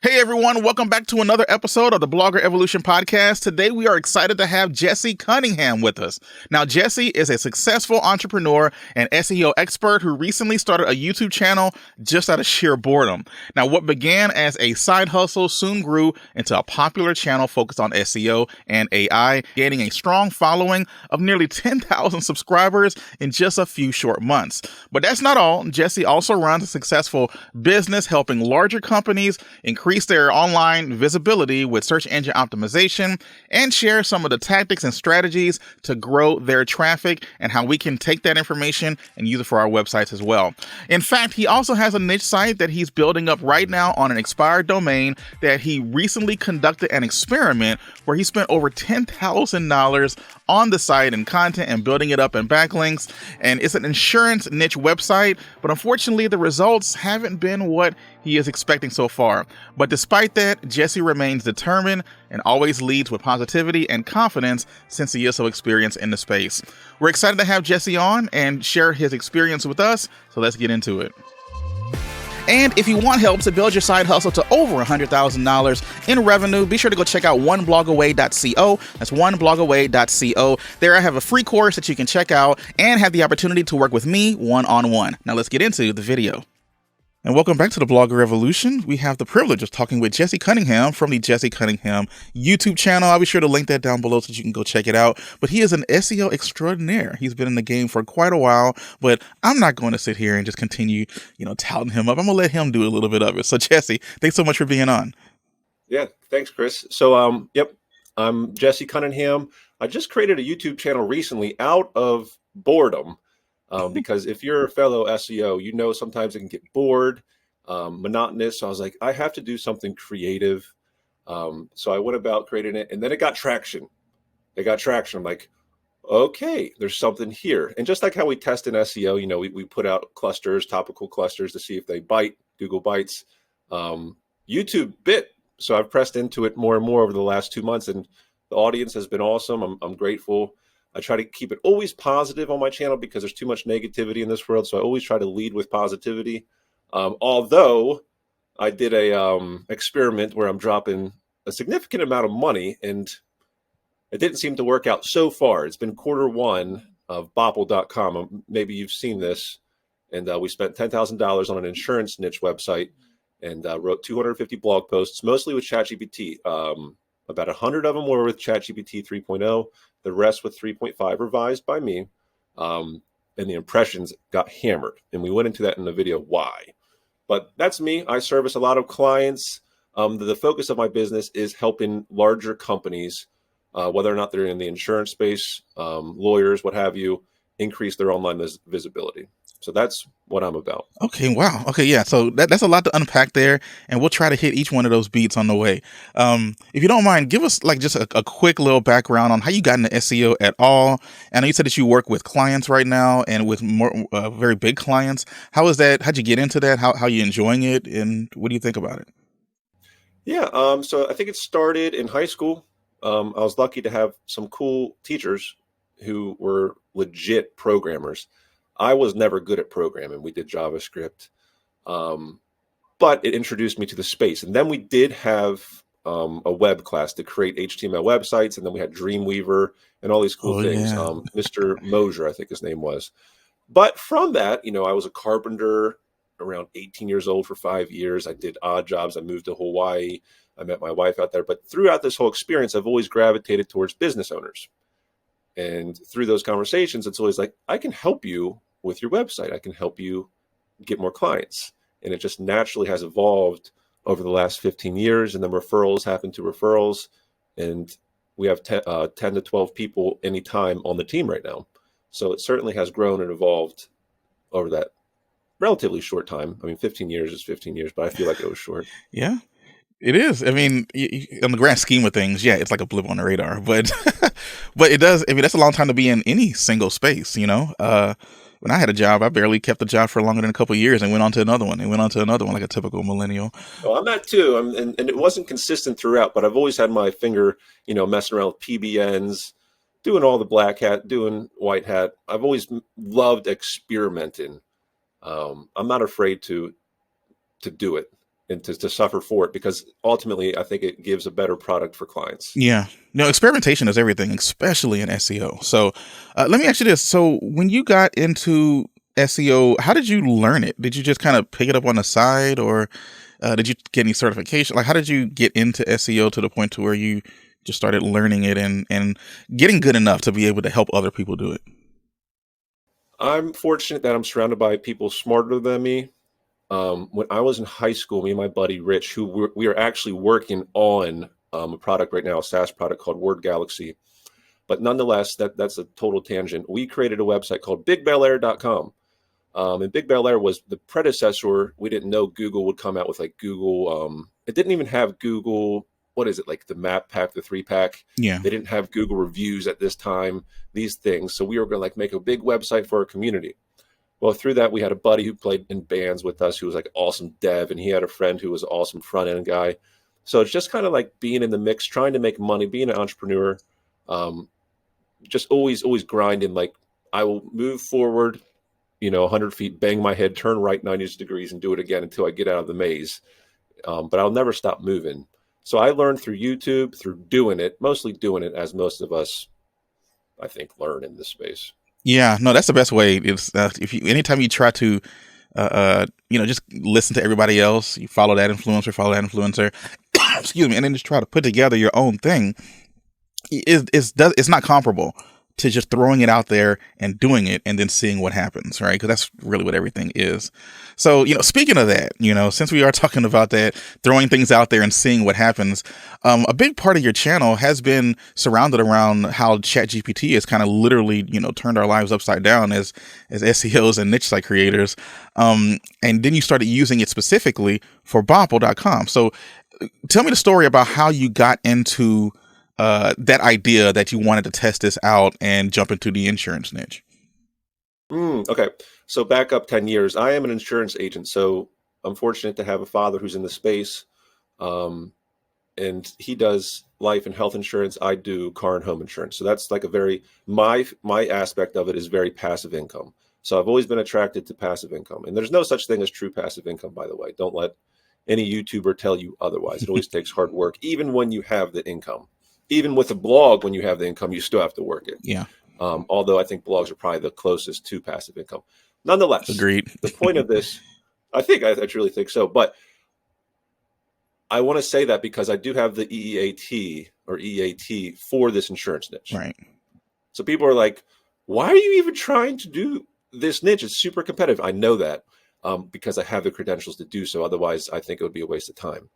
Hey everyone, welcome back to another episode of the Blogger Evolution Podcast. Today we are excited to have Jesse Cunningham with us. Now, Jesse is a successful entrepreneur and SEO expert who recently started a YouTube channel just out of sheer boredom. Now, what began as a side hustle soon grew into a popular channel focused on SEO and AI, gaining a strong following of nearly 10,000 subscribers in just a few short months. But that's not all. Jesse also runs a successful business helping larger companies increase their online visibility with search engine optimization and share some of the tactics and strategies to grow their traffic and how we can take that information and use it for our websites as well. In fact, he also has a niche site that he's building up right now on an expired domain that he recently conducted an experiment where he spent over $10,000 on the site and content and building it up in backlinks. And it's an insurance niche website, but unfortunately the results haven't been what he is expecting so far. But despite that, Jesse remains determined and always leads with positivity and confidence since he is so experienced in the space. We're excited to have Jesse on and share his experience with us, so let's get into it. And if you want help to build your side hustle to over $100,000 in revenue, be sure to go check out oneblogaway.co. That's oneblogaway.co. There I have a free course that you can check out and have the opportunity to work with me one-on-one. Now let's get into the video. And welcome back to the Blogger Revolution. We have the privilege of talking with Jesse Cunningham from the Jesse Cunningham YouTube channel. I'll be sure to link that down below so that you can go check it out. But he is an SEO extraordinaire. He's been in the game for quite a while, but I'm not going to sit here and just continue, touting him up. I'm going to let him do a little bit of it. So Jesse, thanks so much for being on. Yeah, thanks, Chris. So, I'm Jesse Cunningham. I just created a YouTube channel recently out of boredom. Because if you're a fellow SEO, sometimes it can get bored, monotonous. So I was like, I have to do something creative. So I went about creating it, and then it got traction. I'm like, okay, there's something here. And just like how we test in SEO, we put out clusters, topical clusters to see if they bite. Google bites. YouTube bit. So I've pressed into it more and more over the last 2 months, and the audience has been awesome. I'm grateful. I try to keep it always positive on my channel because there's too much negativity in this world. So I always try to lead with positivity. Although I did a experiment where I'm dropping a significant amount of money, and it didn't seem to work out so far. It's been Q1 of Bopple.com. Maybe you've seen this. And we spent $10,000 on an insurance niche website and wrote 250 blog posts, mostly with ChatGPT. About 100 of them were with ChatGPT 3.0. The rest with 3.5 revised by me. And the impressions got hammered. And we went into that in the video why. But that's me. I service a lot of clients. The focus of my business is helping larger companies, whether or not they're in the insurance space, lawyers, what have you, increase their online visibility. So that's what I'm about. Okay, wow. Okay, yeah. So that's a lot to unpack there, and we'll try to hit each one of those beats on the way. If you don't mind, give us like just a quick little background on how you got into SEO at all. I know you said that you work with clients right now and with more very big clients. How is that? How'd you get into that? How you enjoying it, and what do you think about it? Yeah, so I think it started in high school. I was lucky to have some cool teachers who were legit programmers. I was never good at programming. We did JavaScript, but it introduced me to the space. And then we did have a web class to create HTML websites, and then we had Dreamweaver and all these cool things. Yeah. Mr. Mosier, I think his name was. But from that, I was a carpenter around 18 years old for 5 years. I did odd jobs. I moved to Hawaii. I met my wife out there. But throughout this whole experience, I've always gravitated towards business owners. And through those conversations, it's always like, I can help you with your website. I can help you get more clients. And it just naturally has evolved over the last 15 years. And then referrals happen to referrals. And we have 10 to 12 people anytime on the team right now. So it certainly has grown and evolved over that relatively short time. I mean, 15 years is 15 years, but I feel like it was short. Yeah. It is. I mean, in the grand scheme of things, yeah, it's like a blip on the radar, but but it does. I mean, that's a long time to be in any single space, When I had a job, I barely kept the job for longer than a couple of years and went on to another one and went on to another one like a typical millennial. Well, I'm that too. And it wasn't consistent throughout, but I've always had my finger, messing around with PBNs, doing all the black hat, doing white hat. I've always loved experimenting. I'm not afraid to do it. and to suffer for it, because ultimately I think it gives a better product for clients. Yeah. No, experimentation is everything, especially in SEO. So let me ask you this. So when you got into SEO, how did you learn it? Did you just kind of pick it up on the side, or did you get any certification? Like, how did you get into SEO to the point to where you just started learning it and getting good enough to be able to help other people do it? I'm fortunate that I'm surrounded by people smarter than me. When I was in high school, me and my buddy Rich, we are actually working on a product right now, a SaaS product called Word Galaxy. But nonetheless, that's a total tangent. We created a website called BigBelAir.com. And Big Bel Air was the predecessor. We didn't know Google would come out with like Google. It didn't even have Google. What is it, like the map pack, the 3-pack? Yeah. They didn't have Google reviews at this time, these things. So we were going to like make a big website for our community. Well, through that, we had a buddy who played in bands with us who was like awesome dev, and he had a friend who was an awesome front end guy. So it's just kind of like being in the mix, trying to make money, being an entrepreneur, just always grinding. Like, I will move forward, 100 feet, bang my head, turn right 90 degrees, and do it again until I get out of the maze. But I'll never stop moving. So I learned through YouTube, through doing it, mostly doing it, as most of us, I think, learn in this space. Yeah, no, that's the best way. It's if you anytime you try to, just listen to everybody else, you follow that influencer, excuse me, and then just try to put together your own thing. It's not comparable to just throwing it out there and doing it and then seeing what happens, right? Because that's really what everything is. So, speaking of that, since we are talking about that, throwing things out there and seeing what happens, a big part of your channel has been surrounded around how ChatGPT has kind of literally, turned our lives upside down as SEOs and niche site creators. And then you started using it specifically for Bopple.com. So tell me the story about how you got into that idea that you wanted to test this out and jump into the insurance niche. Okay. So back up 10 years. I am an insurance agent. So I'm fortunate to have a father who's in the space. And he does life and health insurance. I do car and home insurance. So that's like my aspect of it is very passive income. So I've always been attracted to passive income. And there's no such thing as true passive income, by the way. Don't let any YouTuber tell you otherwise. It always takes hard work, even when you have the income. Even with a blog, when you have the income, you still have to work it. Yeah. Although I think blogs are probably the closest to passive income. Nonetheless, agreed. The point of this, I truly think so. But I want to say that because I do have the EEAT for this insurance niche. Right. So people are like, why are you even trying to do this niche? It's super competitive. I know that because I have the credentials to do so. Otherwise, I think it would be a waste of time.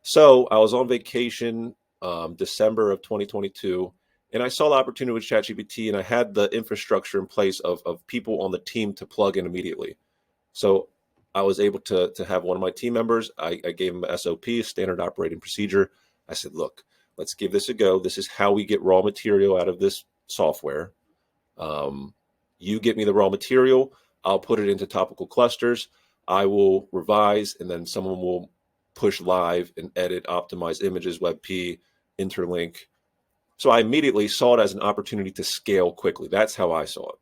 So I was on vacation December of 2022, and I saw the opportunity with ChatGPT, and I had the infrastructure in place of people on the team to plug in immediately. So I was able to have one of my team members. I gave him a SOP, standard operating procedure. I said, look, let's give this a go. This is how we get raw material out of this software. You get me the raw material. I'll put it into topical clusters. I will revise, and then someone will push live and edit, optimize images, WebP, interlink. So I immediately saw it as an opportunity to scale quickly. That's how I saw it.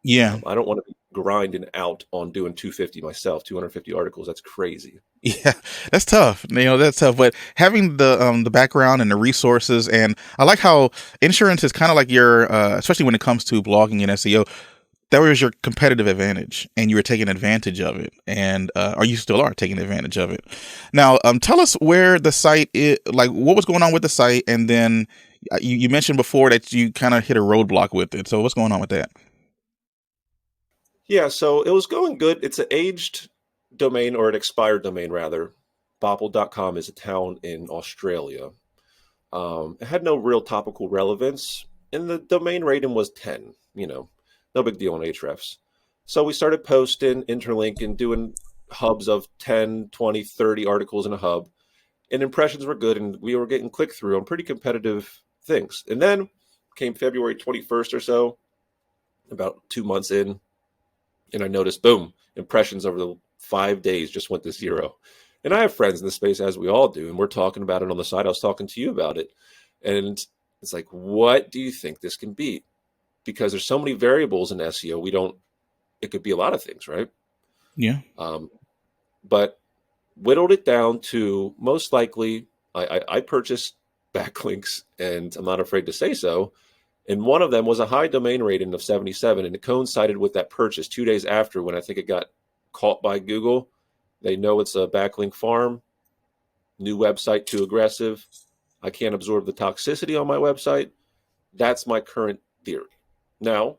Yeah. I don't want to be grinding out on doing 250 myself, 250 articles. That's crazy. Yeah, that's tough. That's tough. But having the background and the resources, and I like how insurance is kind of like your, especially when it comes to blogging and SEO, that was your competitive advantage, and you were taking advantage of it, and or you still are taking advantage of it. Now, tell us where the site is, like what was going on with the site, and then you mentioned before that you kind of hit a roadblock with it. So what's going on with that? Yeah, so it was going good. It's an aged domain, or an expired domain rather. Bopple.com is a town in Australia. It had no real topical relevance, and the domain rating was 10. No big deal on Ahrefs. So we started posting, interlinking, doing hubs of 10, 20, 30 articles in a hub, and impressions were good, and we were getting click through on pretty competitive things. And then came February 21st or so, about 2 months in, and I noticed, boom, impressions over the 5 days just went to zero. And I have friends in the space, as we all do, and we're talking about it on the side. I was talking to you about it. And it's like, what do you think this can be? Because there's so many variables in SEO. It could be a lot of things, right? Yeah. But whittled it down to most likely I purchased backlinks, and I'm not afraid to say so. And one of them was a high domain rating of 77, and it coincided with that purchase 2 days after when I think it got caught by Google. They know it's a backlink farm, new website too aggressive. I can't absorb the toxicity on my website. That's my current theory. Now,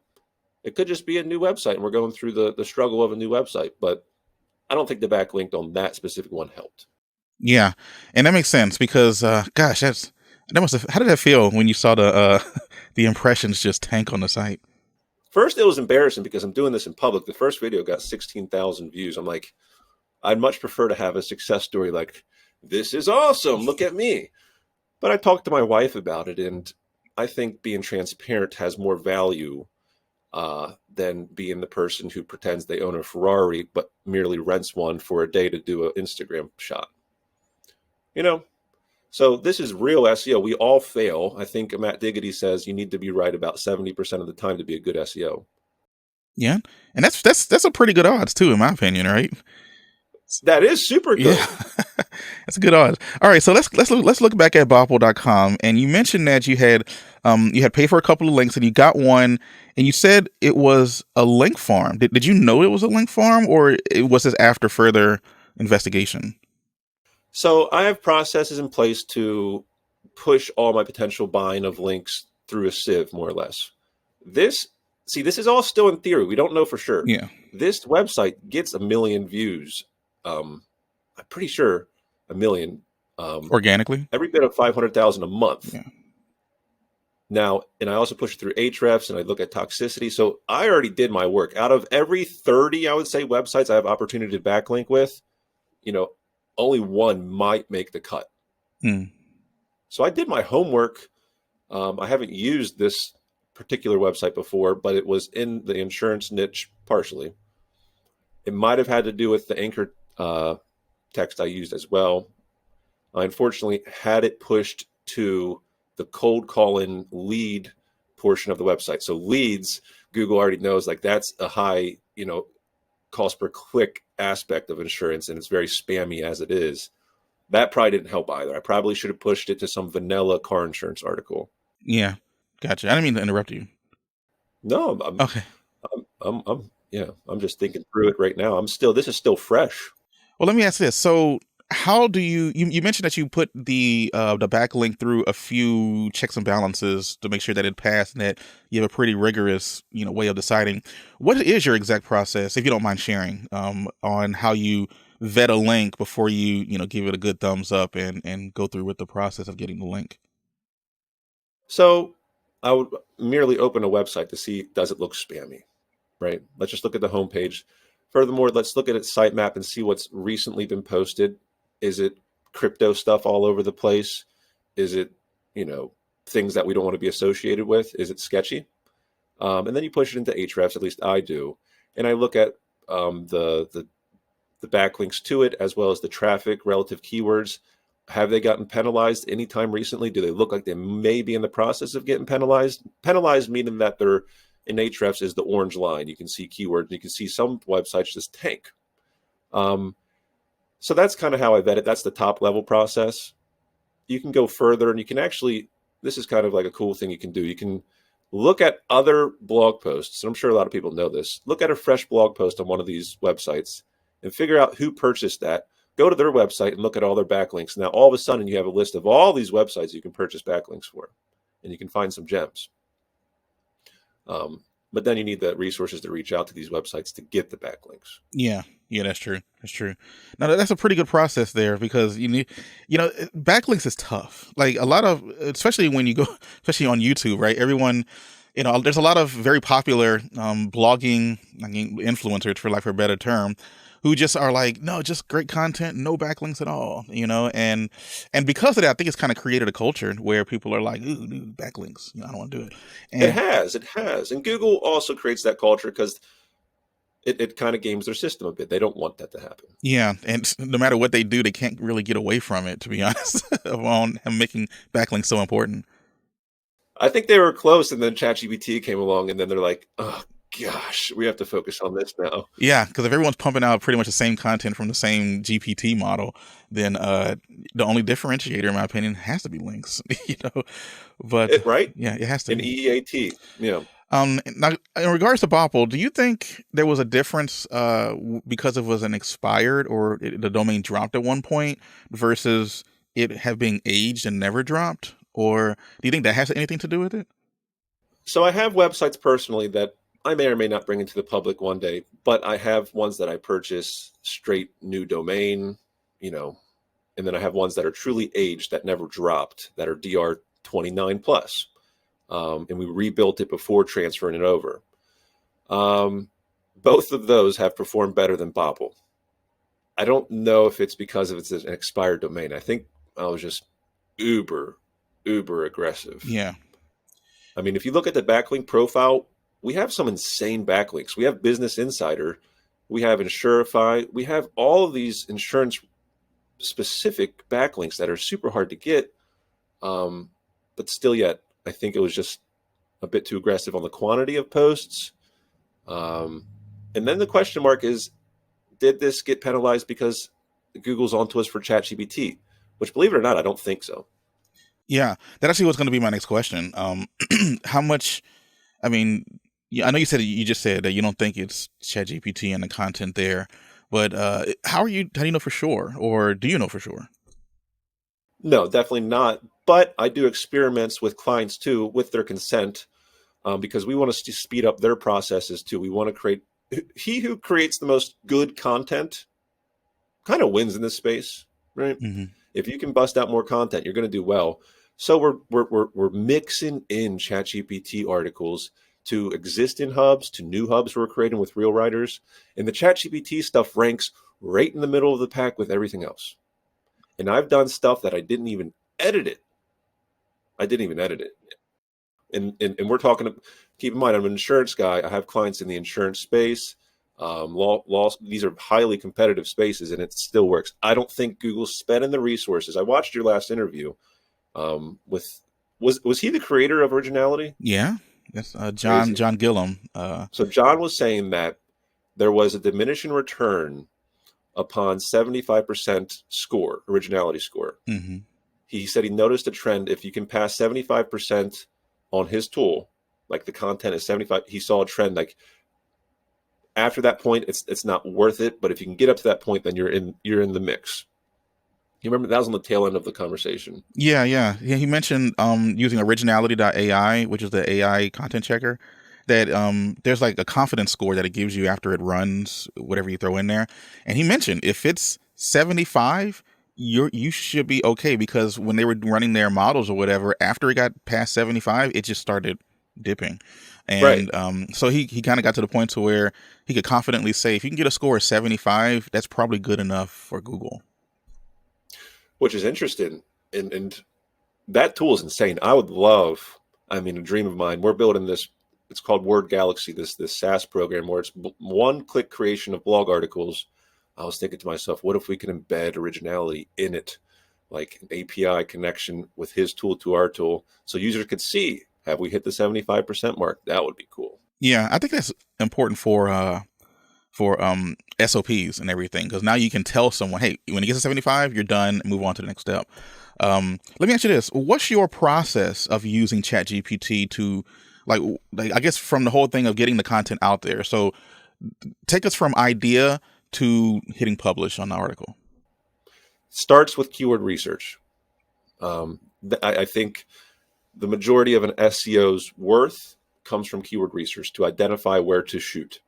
it could just be a new website and we're going through the struggle of a new website, but I don't think the backlink on that specific one helped. Yeah, and that makes sense because, gosh, that must have. How did that feel when you saw the the impressions just tank on the site? First, it was embarrassing because I'm doing this in public. The first video got 16,000 views. I'm like, I'd much prefer to have a success story like, this is awesome, look at me. But I talked to my wife about it, and I think being transparent has more value than being the person who pretends they own a Ferrari but merely rents one for a day to do an Instagram shot. You know, so this is real SEO. We all fail. I think Matt Diggity says you need to be right about 70% of the time to be a good SEO. Yeah, and that's a pretty good odds too, in my opinion, right? That is super good. Yeah, that's a good odds. All right, so let's look back at Bopple.com, and you mentioned that you had paid for a couple of links, and you got one, and you said it was a link farm. Did you know it was a link farm, or was this after further investigation? So I have processes in place to push all my potential buying of links through a sieve, more or less. This is all still in theory. We don't know for sure. Yeah, This website gets 1 million views. I'm pretty sure 1 million. organically. Every bit of 500,000 a month. Yeah, Now, and I also push it through Ahrefs and I look at toxicity. So I already did my work. Out of every 30, I would say, websites I have opportunity to backlink with, only one might make the cut. Hmm. So I did my homework. I haven't used this particular website before, but it was in the insurance niche partially. It might have had to do with the anchor text I used as well. I unfortunately had it pushed to the cold call-in lead portion of the website. So leads, Google already knows, like, that's a high, cost per click aspect of insurance, and it's very spammy as it is. That probably didn't help either. I probably should have pushed it to some vanilla car insurance article. Yeah, gotcha. I didn't mean to interrupt you. No, Okay. I'm just thinking through it right now. This is still fresh. Well, let me ask this. So, how do you mentioned that you put the backlink through a few checks and balances to make sure that it passed, and that you have a pretty rigorous, way of deciding. What is your exact process, if you don't mind sharing, on how you vet a link before you, give it a good thumbs up and go through with the process of getting the link? So I would merely open a website to see, does it look spammy, right? Let's just look at the homepage. Furthermore, let's look at its sitemap and see what's recently been posted. Is it crypto stuff all over the place? Is it, things that we don't want to be associated with? Is it sketchy? And then you push it into Ahrefs, at least I do. And I look at the backlinks to it, as well as the traffic, relative keywords. Have they gotten penalized anytime recently? Do they look like they may be in the process of getting penalized? Penalized meaning that they're in Ahrefs is the orange line. You can see keywords. You can see some websites just tank. So that's kind of how I vet it. That's the top level process. You can go further, and you can actually, this is kind of like a cool thing you can do. You can look at other blog posts, and I'm sure a lot of people know this. Look at a fresh blog post on one of these websites and figure out who purchased that. Go to their website and look at all their backlinks. Now, all of a sudden, you have a list of all these websites you can purchase backlinks for, and you can find some gems. But then you need the resources to reach out to these websites to get the backlinks. Yeah, that's true. That's true. Now that's a pretty good process there, because backlinks is tough. Like, a lot of, especially when you go, especially on YouTube, right? Everyone, there's a lot of very popular blogging, influencers, for lack of a better term, who just are like, no, just great content, no backlinks at all, and because of that, I think it's kind of created a culture where people are like, ooh, dude, backlinks, I don't want to do it. And it has. And Google also creates that culture because it kind of games their system a bit. They don't want that to happen. Yeah, and no matter what they do, they can't really get away from it, to be honest, on making backlinks so important. I think they were close, and then ChatGPT came along, and then they're like, oh, gosh, we have to focus on this now. Yeah, because if everyone's pumping out pretty much the same content from the same GPT model, then the only differentiator, in my opinion, has to be links. You know, but Right? yeah, it has to In be. EEAT. Yeah. Now, in regards to Bopple, do you think there was a difference because it was an expired or the domain dropped at one point versus it have been aged and never dropped? Or do you think that has anything to do with it? So I have websites personally that I may or may not bring into the public one day, but I have ones that I purchase straight new domain, you know, and then I have ones that are truly aged that never dropped, that are DR 29 plus. And we rebuilt it before transferring it over. Both of those have performed better than Bobble. I don't know if it's because of it's an expired domain. I think I was just uber, uber aggressive. Yeah. I mean, if you look at the backlink profile, we have some insane backlinks. We have Business Insider, we have Insurify, we have all of these insurance specific backlinks that are super hard to get. But still, yet, I think it was just a bit too aggressive on the quantity of posts. And then the question mark is, did this get penalized because Google's onto us for ChatGPT? Which, believe it or not, I don't think so. Yeah, that actually was going to be my next question. How much? I mean, yeah, I know you just said that you don't think it's ChatGPT and the content there, but how do you know for sure, or do you know for sure? No, definitely not. But I do experiments with clients too, with their consent, because we want to speed up their processes too. We want to create. He who creates the most good content kind of wins in this space, right? Mm-hmm. If you can bust out more content, you're going to do well. So we're mixing in ChatGPT articles to existing hubs, to new hubs we're creating with real writers, and the ChatGPT stuff ranks right in the middle of the pack with everything else. And I've done stuff that I didn't even edit it. I didn't even edit it. And we're talking. Keep in mind, I'm an insurance guy. I have clients in the insurance space. Law. These are highly competitive spaces, and it still works. I don't think Google's spending the resources. I watched your last interview. With was he the creator of Originality? Yeah, that's Crazy. John Gillum. So John was saying that there was a diminishing return upon 75% score, originality score. Mm-hmm. He said he noticed a trend. If you can pass 75% on his tool, like the content is 75, he saw a trend like after that point, it's not worth it. But if you can get up to that point, then you're in the mix. You remember that was on the tail end of the conversation. Yeah. He mentioned using originality.ai, which is the AI content checker. That there's like a confidence score that it gives you after it runs whatever you throw in there. And he mentioned if it's 75, you should be okay, because when they were running their models or whatever, after it got past 75, it just started dipping. Right. And so he kind of got to the point to where he could confidently say if you can get a score of 75, that's probably good enough for Google. Which is interesting. And that tool is insane. I would love, I mean, a dream of mine. We're building this, it's called Word Galaxy, this SaaS program where it's one-click creation of blog articles. I was thinking to myself, what if we can embed originality in it, like an API connection with his tool to our tool, so users could see, have we hit the 75% mark? That would be cool. Yeah, I think that's important for SOPs and everything, because now you can tell someone, hey, when it gets to 75, you're done, move on to the next step. Let me ask you this. What's your process of using ChatGPT to like I guess from the whole thing of getting the content out there? So take us from idea to hitting publish on the article. Starts with keyword research. I think the majority of an SEO's worth comes from keyword research to identify where to shoot.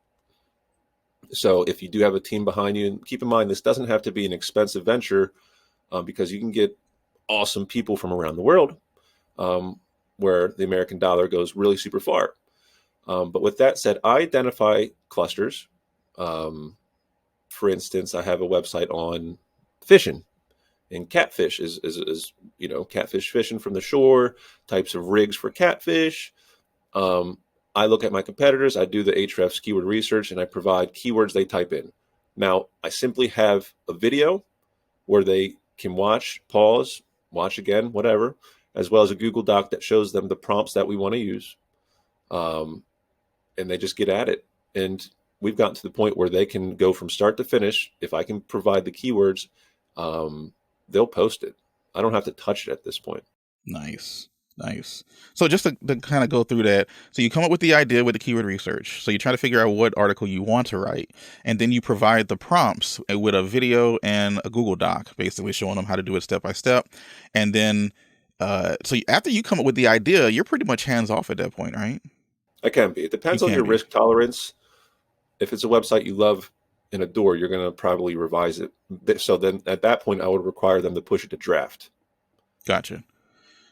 So if you do have a team behind you, and keep in mind, this doesn't have to be an expensive venture, because you can get awesome people from around the world, where the American dollar goes really super far. But with that said, I identify clusters. For instance, I have a website on fishing, and catfish is catfish fishing from the shore, types of rigs for catfish. I look at my competitors, I do the Ahrefs keyword research, and I provide keywords they type in. Now, I simply have a video where they can watch, pause, watch again, whatever, as well as a Google Doc that shows them the prompts that we want to use. and they just get at it. And we've gotten to the point where they can go from start to finish. If I can provide the keywords, they'll post it. I don't have to touch it at this point. Nice. Nice. So just to kind of go through that, so you come up with the idea with the keyword research. So you try to figure out what article you want to write, and then you provide the prompts with a video and a Google Doc, basically showing them how to do it step by step. And then, so after you come up with the idea, you're pretty much hands off at that point, right? I can be. It depends You on can your be. risk tolerance. If it's a website you love and adore, you're going to probably revise it. So then at that point, I would require them to push it to draft. Gotcha.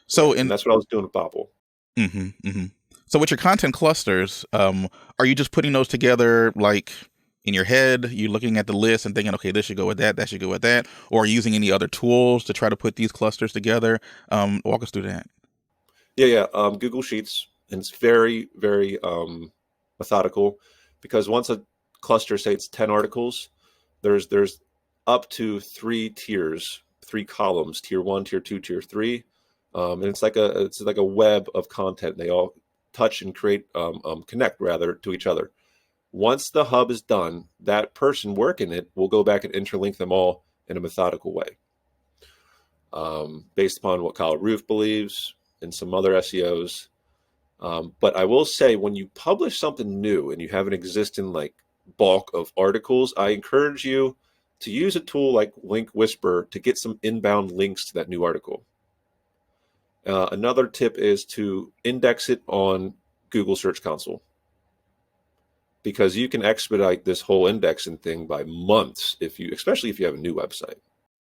So And that's what I was doing with Bobble. So with your content clusters, are you just putting those together like in your head? You looking at the list and thinking, okay, this should go with that, that should go with that, or are you using any other tools to try to put these clusters together? Walk us through that. Yeah. Google Sheets, and it's very, very methodical, because once a cluster, say it's 10 articles, there's up to 3 tiers, 3 columns: tier 1, tier 2, tier 3. And it's like a web of content. They all touch and connect rather to each other. Once the hub is done, that person working it will go back and interlink them all in a methodical way, based upon what Kyle Roof believes and some other SEOs. But I will say, when you publish something new and you have an existing like bulk of articles, I encourage you to use a tool like Link Whisper to get some inbound links to that new article. Another tip is to index it on Google Search Console, because you can expedite this whole indexing thing by months, especially if you have a new website.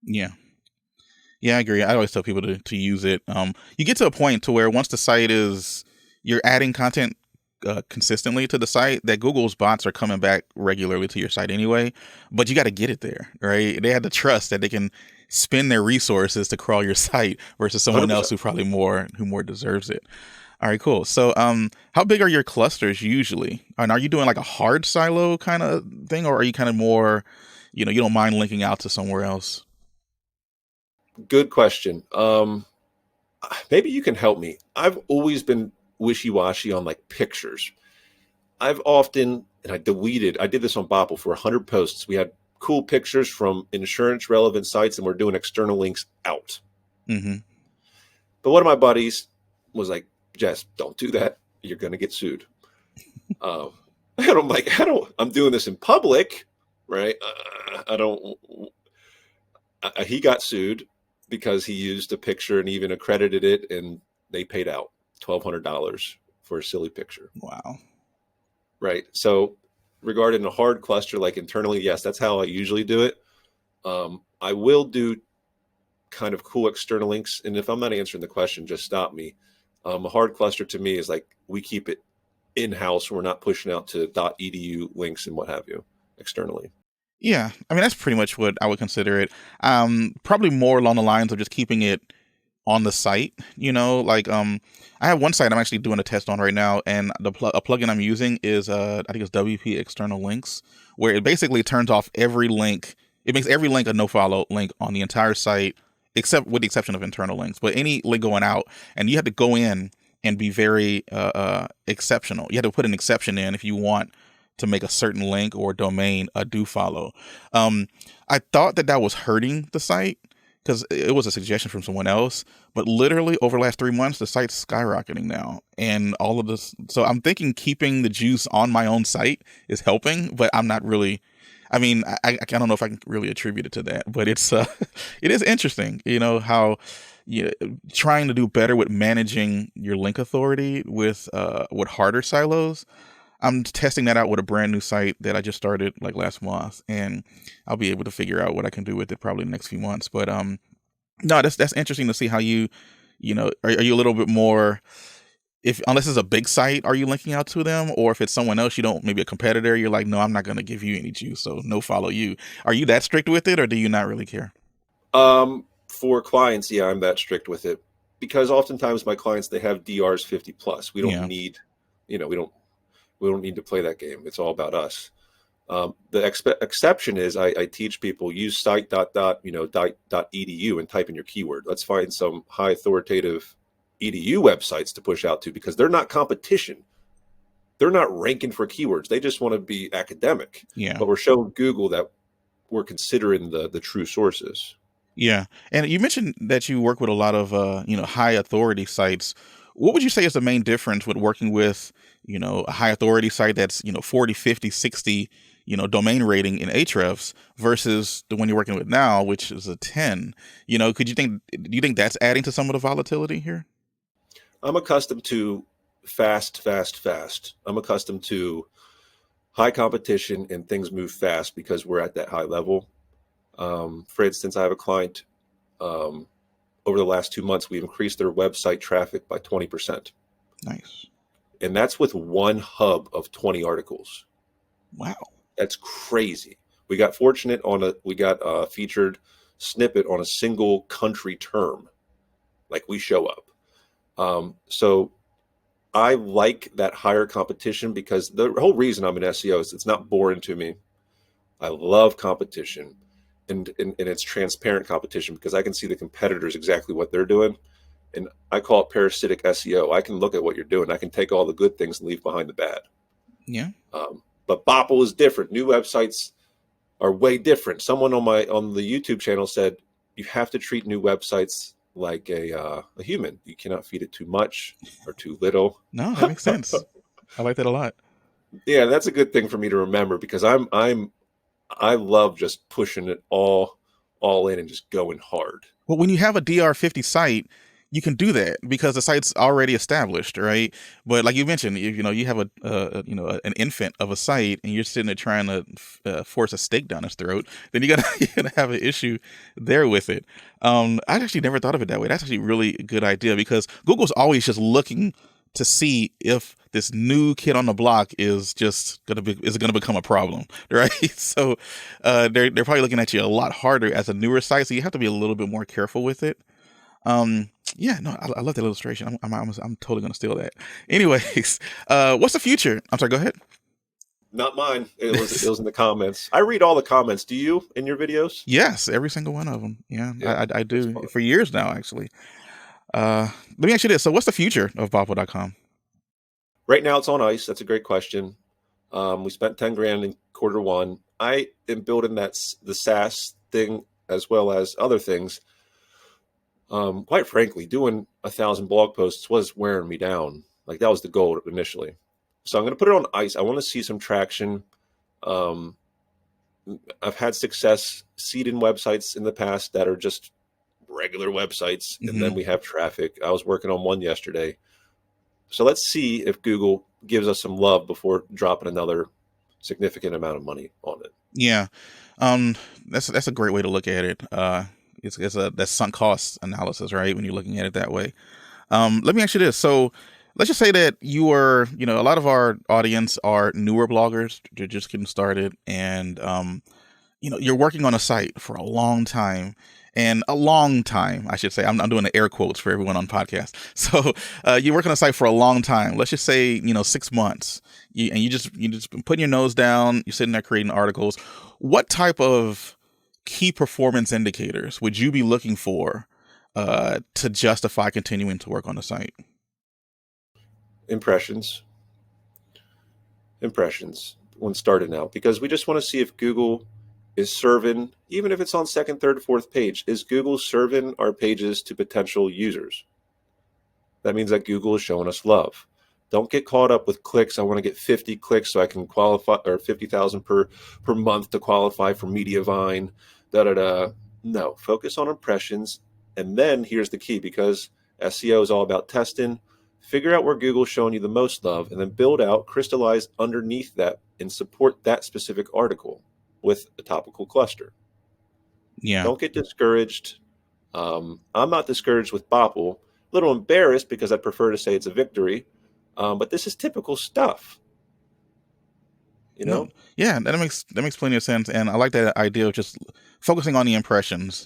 Yeah, I agree. I always tell people to use it. You get to a point to where once the site you're adding content consistently to the site, that Google's bots are coming back regularly to your site anyway, but you got to get it there, right? They have to trust that they can spend their resources to crawl your site versus someone 100%. else who more deserves it. All right, cool. So, how big are your clusters usually? And are you doing like a hard silo kind of thing, or are you kind of more, you don't mind linking out to somewhere else? Good question. Maybe you can help me. I've always been wishy-washy on like pictures. I've often, and I did this on Bopple for 100 posts. We had cool pictures from insurance relevant sites, and we're doing external links out. Mm-hmm. But one of my buddies was like, Jess, don't do that. You're going to get sued. And I'm like, I'm doing this in public, right? He got sued because he used a picture and even accredited it, and they paid out $1,200 for a silly picture. Wow. Right. So regarding a hard cluster, like internally, yes, that's how I usually do it. I will do kind of cool external links. And if I'm not answering the question, just stop me. A hard cluster to me is like, we keep it in-house. We're not pushing out to .edu links and what have you externally. Yeah, I mean, that's pretty much what I would consider it. Probably more along the lines of just keeping it on the site, like, I have one site I'm actually doing a test on right now, and a plugin I'm using is, I think it's WP External Links, where it basically turns off every link. It makes every link a no-follow link on the entire site, except with the exception of internal links, but any link going out, and you have to go in and be very exceptional. You have to put an exception in if you want to make a certain link or domain a do follow. I thought that was hurting the site because it was a suggestion from someone else, but literally over the last 3 months, the site's skyrocketing now, and all of this. So I'm thinking keeping the juice on my own site is helping, but I'm not really. I mean, I don't know if I can really attribute it to that, but it is interesting, how trying to do better with managing your link authority with harder silos. I'm testing that out with a brand new site that I just started like last month, and I'll be able to figure out what I can do with it probably in the next few months. But no, that's interesting to see how are you a little bit more, unless it's a big site, are you linking out to them? Or if it's someone else, maybe a competitor, you're like, no, I'm not going to give you any juice, so no follow you. Are you that strict with it, or do you not really care? For clients, yeah, I'm that strict with it, because oftentimes my clients, they have DRs 50 plus. We don't need, we don't need to play that game. It's all about us. The exception is I teach people, use site.edu and type in your keyword. Let's find some high authoritative edu websites to push out to, because they're not competition. they're not ranking for keywords. They just want to be academic. Yeah. But we're showing Google that we're considering the true sources. Yeah. And you mentioned that you work with a lot of, high authority sites. What would you say is the main difference with working with, a high authority site that's, 40, 50, 60, domain rating in Ahrefs versus the one you're working with now, which is a 10? Do you think that's adding to some of the volatility here? I'm accustomed to fast. I'm accustomed to high competition and things move fast because we're at that high level. For instance, I have a client, over the last 2 months, we've increased their website traffic by 20%. Nice. And that's with one hub of 20 articles. Wow. That's crazy. We got fortunate we got a featured snippet on a single country term. Like, we show up. So I like that higher competition because the whole reason I'm an SEO is it's not boring to me. I love competition. And it's transparent competition because I can see the competitors exactly what they're doing. And I call it parasitic SEO. I can look at what you're doing. I can take all the good things and leave behind the bad. Yeah. But Bopple is different. New websites are way different. Someone on the YouTube channel said you have to treat new websites like a human. You cannot feed it too much or too little. No, that makes sense. I like that a lot. Yeah, that's a good thing for me to remember because I love just pushing it all in and just going hard. Well, when you have a DR50 site, you can do that because the site's already established, right? But like you mentioned, you have an infant of a site and you're sitting there trying to force a stake down its throat, then you're gonna have an issue there with it. I actually never thought of it that way. That's actually a really good idea because Google's always just looking to see if this new kid on the block is gonna become a problem, right? So they're probably looking at you a lot harder as a newer site, so you have to be a little bit more careful with it. Yeah, no, I love that illustration. I'm totally gonna steal that. Anyways, what's the future? I'm sorry, go ahead. Not mine. It was in the comments. I read all the comments. Do you in your videos? Yes, every single one of them. Yeah, I do for years now, actually. Let me ask you this. So what's the future of Bopple.com? Right now it's on ice. That's a great question. We spent 10 grand in Q1. I am building the SaaS thing as well as other things. Quite frankly, doing 1,000 blog posts was wearing me down. Like, that was the goal initially. So I'm going to put it on ice. I want to see some traction. I've had success seeding websites in the past that are just regular websites, and then we have traffic. I was working on one yesterday. So let's see if Google gives us some love before dropping another significant amount of money on it. Yeah. That's a great way to look at it. It's that sunk cost analysis, right? When you're looking at it that way. Let me ask you this. So let's just say that you are, a lot of our audience are newer bloggers. They're just getting started, and you're working on a site for a long time. And a long time, I should say. I'm doing the air quotes for everyone on podcast. So you work on a site for a long time. Let's just say 6 months. You just been putting your nose down. You're sitting there creating articles. What type of key performance indicators would you be looking for to justify continuing to work on the site? Impressions when starting out, because we just want to see if Google is serving, even if it's on second, third, fourth page, is Google serving our pages to potential users? That means that Google is showing us love. Don't get caught up with clicks. I want to get 50 clicks so I can qualify, or 50,000 per month to qualify for Mediavine. No, focus on impressions. And then here's the key, because SEO is all about testing. Figure out where Google's showing you the most love, and then build out, crystallize underneath that, and support that specific article with a topical cluster. Yeah. Don't get discouraged. I'm not discouraged with Bopple. A little embarrassed because I prefer to say it's a victory. But this is typical stuff. No. Yeah, that makes plenty of sense, and I like that idea of just focusing on the impressions.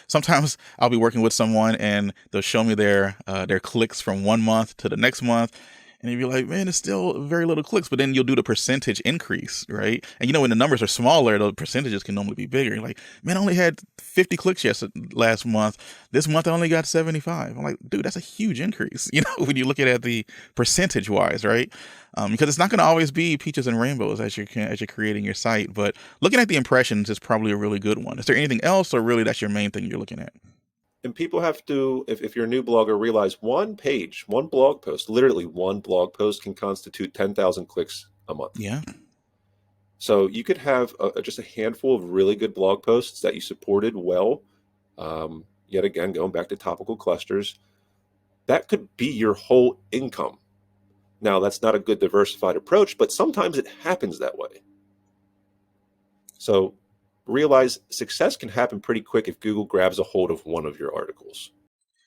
Sometimes I'll be working with someone and they'll show me their clicks from one month to the next month, And you'd be like, man, it's still very little clicks. But then you'll do the percentage increase, right? And when the numbers are smaller, the percentages can normally be bigger. You're like, man, I only had 50 clicks last month. This month I only got 75. I'm like, dude, that's a huge increase, when you look at it the percentage wise, right? Because it's not going to always be peaches and rainbows as you're creating your site. But looking at the impressions is probably a really good one. Is there anything else, or really that's your main thing you're looking at? And people have to, if you're a new blogger, realize one page, one blog post, literally one blog post can constitute 10,000 clicks a month. Yeah. So you could have just a handful of really good blog posts that you supported well. Yet again, going back to topical clusters, that could be your whole income. Now, that's not a good diversified approach, but sometimes it happens that way. So realize success can happen pretty quick if Google grabs a hold of one of your articles.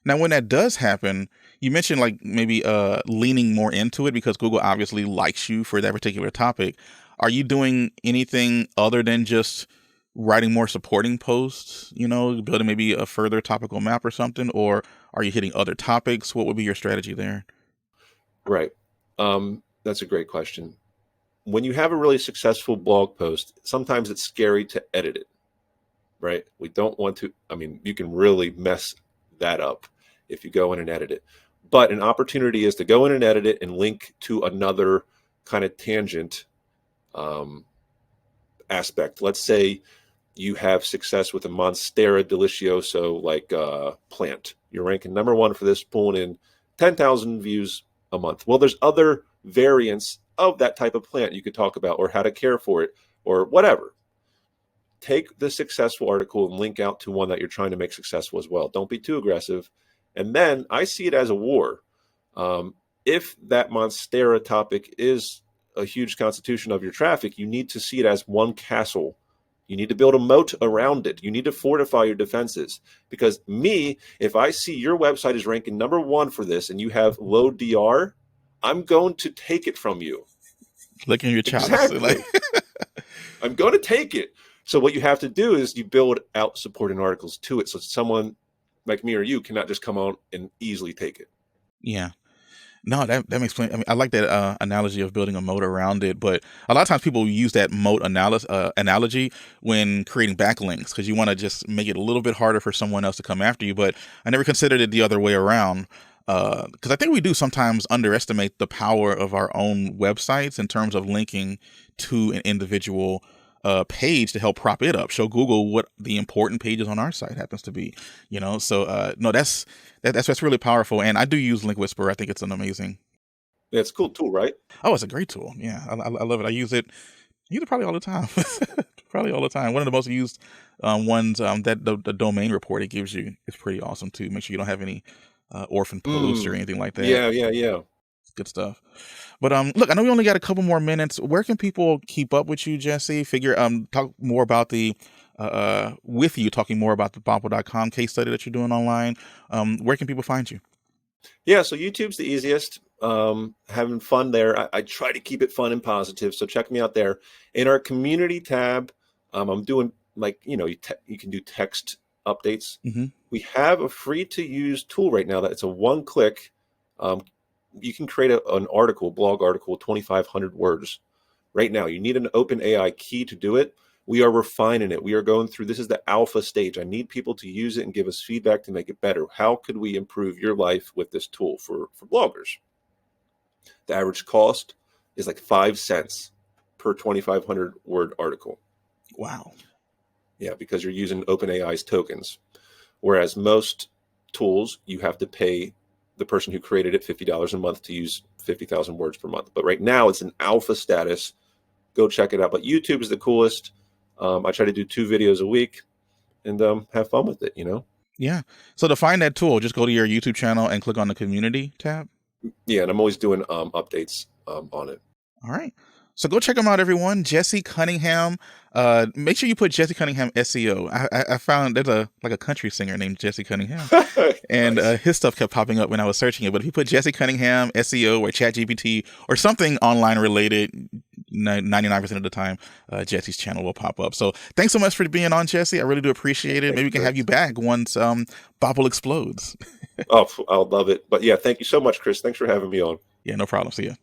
Now, when that does happen, you mentioned like maybe leaning more into it because Google obviously likes you for that particular topic. Are you doing anything other than just writing more supporting posts, building maybe a further topical map or something? Or are you hitting other topics? What would be your strategy there? Right. That's a great question. When you have a really successful blog post, sometimes it's scary to edit it, right? We don't want to, you can really mess that up if you go in and edit it. But an opportunity is to go in and edit it and link to another kind of tangent aspect. Let's say you have success with a Monstera delicioso plant. You're ranking number 1 for this, pulling in 10,000 views a month. Well, there's other variants of that type of plant you could talk about, or how to care for it, or whatever. Take the successful article and link out to one that you're trying to make successful as well. Don't be too aggressive. And then I see it as a war. If that Monstera topic is a huge constitution of your traffic, you need to see it as one castle. You need to build a moat around it. You need to fortify your defenses. Because if I see your website is ranking number 1 for this and you have low DR, I'm going to take it from you. Licking your chops. Exactly. I'm going to take it. So what you have to do is you build out supporting articles to it, so someone like me or you cannot just come on and easily take it. Yeah. No, that makes sense. I like that analogy of building a moat around it, but a lot of times people use that moat analogy when creating backlinks because you want to just make it a little bit harder for someone else to come after you. But I never considered it the other way around because I think we do sometimes underestimate the power of our own websites in terms of linking to an individual page to help prop it up, show Google what the important pages on our site happens to be, So no, that's really powerful, and I do use Link Whisperer. I think it's an amazing. Yeah, it's a cool tool, right? Oh, it's a great tool. Yeah, I love it. I use it probably all the time. Probably all the time. One of the most used ones that the domain report it gives you is pretty awesome too. Make sure you don't have any orphan posts or anything like that. Yeah. Good stuff. But look, I know we only got a couple more minutes. Where can people keep up with you, Jesse? Talk more about talking more about the Bopple.com case study that you're doing online. Where can people find you? Yeah, so YouTube's the easiest. Having fun there. I try to keep it fun and positive, so check me out there. In our community tab, I'm doing you can do text updates. Mm-hmm. We have a free to use tool right now that it's a one-click. You can create an article, blog article, 2,500 words. Right now, you need an OpenAI key to do it. We are refining it. We are going through, this is the alpha stage. I need people to use it and give us feedback to make it better. How could we improve your life with this tool for bloggers? The average cost is like 5 cents per 2,500 word article. Wow. Yeah, because you're using OpenAI's tokens. Whereas most tools, you have to pay the person who created it $50 a month to use 50,000 words per month. But right now it's an alpha status. Go check it out. But YouTube is the coolest. I try to do 2 videos a week and have fun with it, Yeah. So to find that tool, just go to your YouTube channel and click on the community tab. Yeah, and I'm always doing updates on it. All right. So go check him out, everyone. Jesse Cunningham. Make sure you put Jesse Cunningham SEO. I found there's a country singer named Jesse Cunningham, and Nice. His stuff kept popping up when I was searching it. But if you put Jesse Cunningham SEO or ChatGPT or something online related, 99% of the time, Jesse's channel will pop up. So thanks so much for being on, Jesse. I really do appreciate it. Maybe we can have you back once Bopple explodes. Oh, I'll love it. But yeah, thank you so much, Chris. Thanks for having me on. Yeah, no problem. See ya.